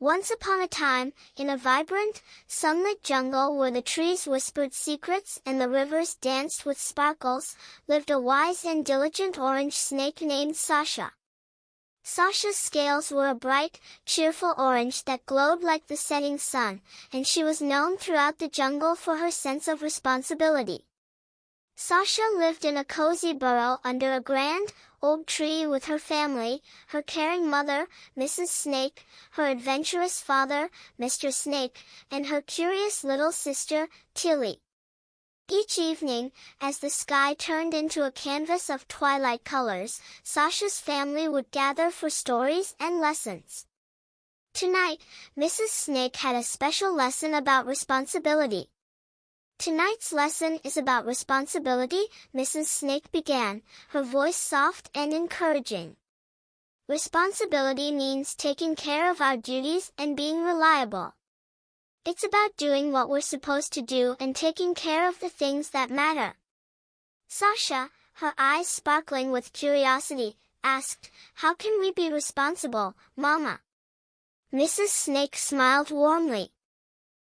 Once upon a time, in a vibrant, sunlit jungle where the trees whispered secrets and the rivers danced with sparkles, lived a wise and diligent orange snake named Sasha. Sasha's scales were a bright, cheerful orange that glowed like the setting sun, and she was known throughout the jungle for her sense of responsibility. Sasha lived in a cozy burrow under a grand, old tree with her family, her caring mother, Mrs. Snake, her adventurous father, Mr. Snake, and her curious little sister, Tilly. Each evening, as the sky turned into a canvas of twilight colors, Sasha's family would gather for stories and lessons. Tonight, Mrs. Snake had a special lesson about responsibility. Tonight's lesson is about responsibility, Mrs. Snake began, her voice soft and encouraging. Responsibility means taking care of our duties and being reliable. It's about doing what we're supposed to do and taking care of the things that matter. Sasha, her eyes sparkling with curiosity, asked, "How can we be responsible, Mama?" Mrs. Snake smiled warmly.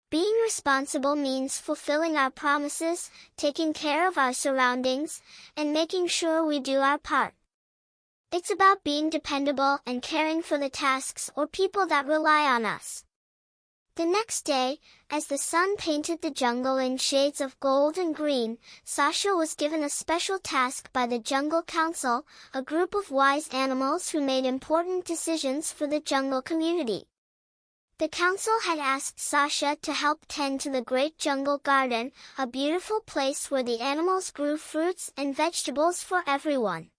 Being responsible means fulfilling our promises, taking care of our surroundings, and making sure we do our part. It's about being dependable and caring for the tasks or people that rely on us. The next day, as the sun painted the jungle in shades of gold and green, Sasha was given a special task by the Jungle Council, a group of wise animals who made important decisions for the jungle community. The council had asked Sasha to help tend to the Great Jungle Garden, a beautiful place where the animals grew fruits and vegetables for everyone.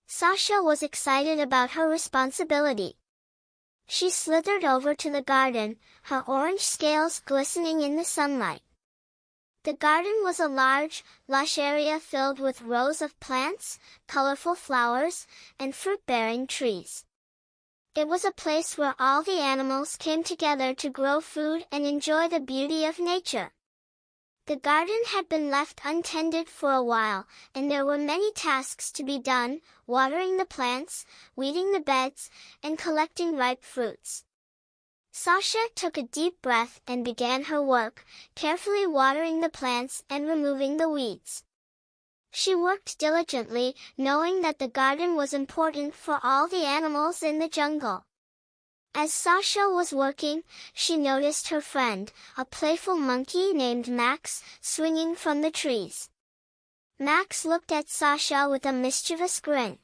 Sasha was excited about her responsibility. She slithered over to the garden, her orange scales glistening in the sunlight. The garden was a large, lush area filled with rows of plants, colorful flowers, and fruit-bearing trees. It was a place where all the animals came together to grow food and enjoy the beauty of nature. The garden had been left untended for a while, and there were many tasks to be done, watering the plants, weeding the beds, and collecting ripe fruits. Sasha took a deep breath and began her work, carefully watering the plants and removing the weeds. She worked diligently, knowing that the garden was important for all the animals in the jungle. As Sasha was working, she noticed her friend, a playful monkey named Max, swinging from the trees. Max looked at Sasha with a mischievous grin.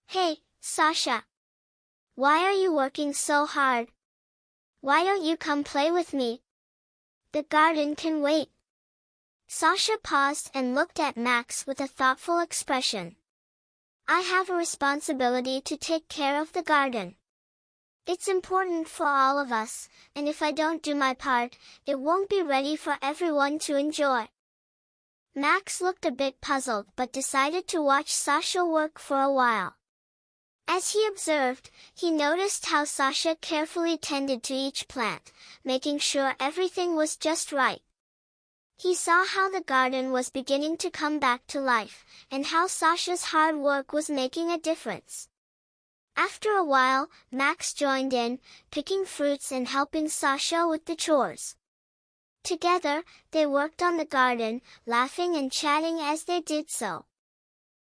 "Hey, Sasha! Why are you working so hard? Why don't you come play with me? The garden can wait." Sasha paused and looked at Max with a thoughtful expression. "I have a responsibility to take care of the garden. It's important for all of us, and if I don't do my part, it won't be ready for everyone to enjoy." Max looked a bit puzzled but decided to watch Sasha work for a while. As he observed, he noticed how Sasha carefully tended to each plant, making sure everything was just right. He saw how the garden was beginning to come back to life, and how Sasha's hard work was making a difference. After a while, Max joined in, picking fruits and helping Sasha with the chores. Together, they worked on the garden, laughing and chatting as they did so.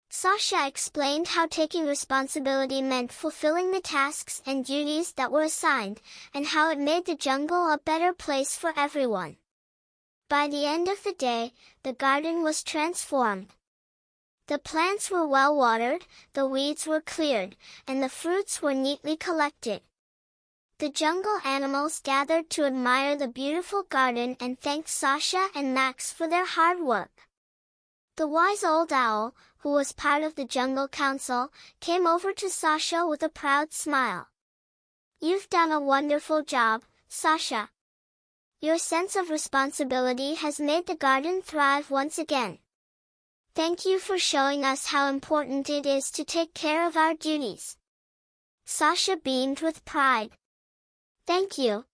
Sasha explained how taking responsibility meant fulfilling the tasks and duties that were assigned, and how it made the jungle a better place for everyone. By the end of the day, the garden was transformed. The plants were well watered, the weeds were cleared, and the fruits were neatly collected. The jungle animals gathered to admire the beautiful garden and thanked Sasha and Max for their hard work. The wise old owl, who was part of the Jungle Council, came over to Sasha with a proud smile. "You've done a wonderful job, Sasha. Your sense of responsibility has made the garden thrive once again. Thank you for showing us how important it is to take care of our duties." Sasha beamed with pride. "Thank you.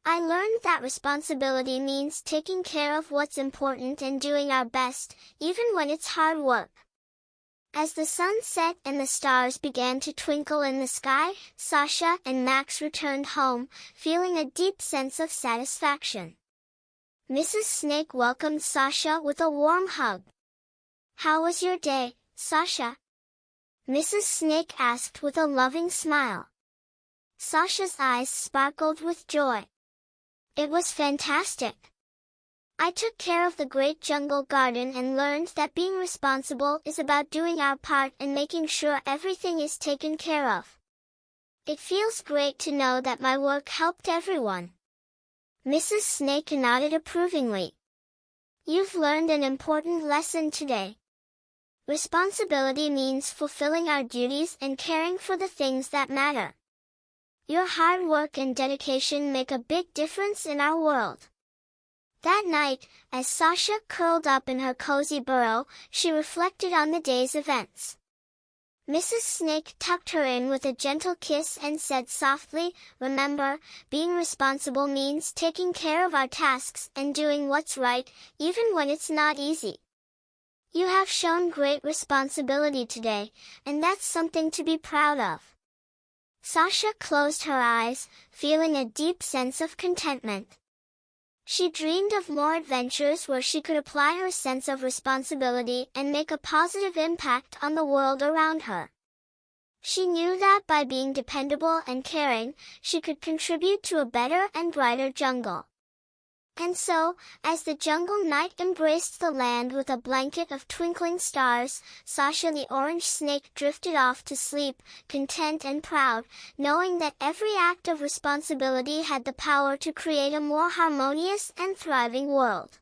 I learned that responsibility means taking care of what's important and doing our best, even when it's hard work." As the sun set and the stars began to twinkle in the sky, Sasha and Max returned home, feeling a deep sense of satisfaction. Mrs. Snake welcomed Sasha with a warm hug. "How was your day, Sasha?" Mrs. Snake asked with a loving smile. Sasha's eyes sparkled with joy. "It was fantastic. I took care of the great jungle garden and learned that being responsible is about doing our part and making sure everything is taken care of. It feels great to know that my work helped everyone." Mrs. Snake nodded approvingly. "You've learned an important lesson today. Responsibility means fulfilling our duties and caring for the things that matter. Your hard work and dedication make a big difference in our world." That night, as Sasha curled up in her cozy burrow, she reflected on the day's events. Mrs. Snake tucked her in with a gentle kiss and said softly, "Remember, being responsible means taking care of our tasks and doing what's right, even when it's not easy. You have shown great responsibility today, and that's something to be proud of." Sasha closed her eyes, feeling a deep sense of contentment. She dreamed of more adventures where she could apply her sense of responsibility and make a positive impact on the world around her. She knew that by being dependable and caring, she could contribute to a better and brighter jungle. And so, as the jungle night embraced the land with a blanket of twinkling stars, Sasha the orange snake drifted off to sleep, content and proud, knowing that every act of responsibility had the power to create a more harmonious and thriving world.